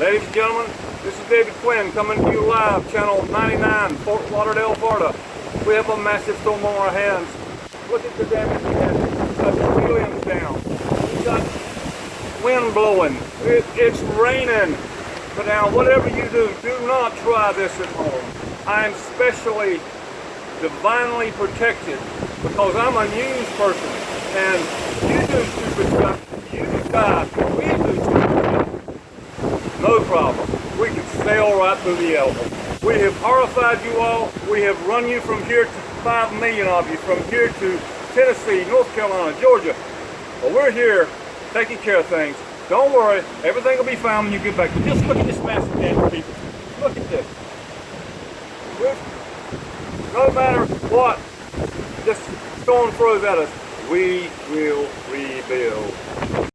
Ladies and gentlemen, this is David Quinn coming to you live, channel 99, Fort Lauderdale, Florida. We have a massive storm on our hands. Look at the damage we had. We've got the heliums down. We've got wind blowing. It's raining. But now, whatever you do not try this at home. I am specially, divinely protected because I'm a news person. And you do stupid stuff, you die. We do stupid stuff. No problem. We can sail right through the elements. We have horrified you all. We have run you from here to 5 million of you, from here to Tennessee, North Carolina, Georgia. But we're here taking care of things. Don't worry, everything will be fine when you get back. But just look at this massive damage, people. Look at this. No matter what this storm throws at us, we will rebuild.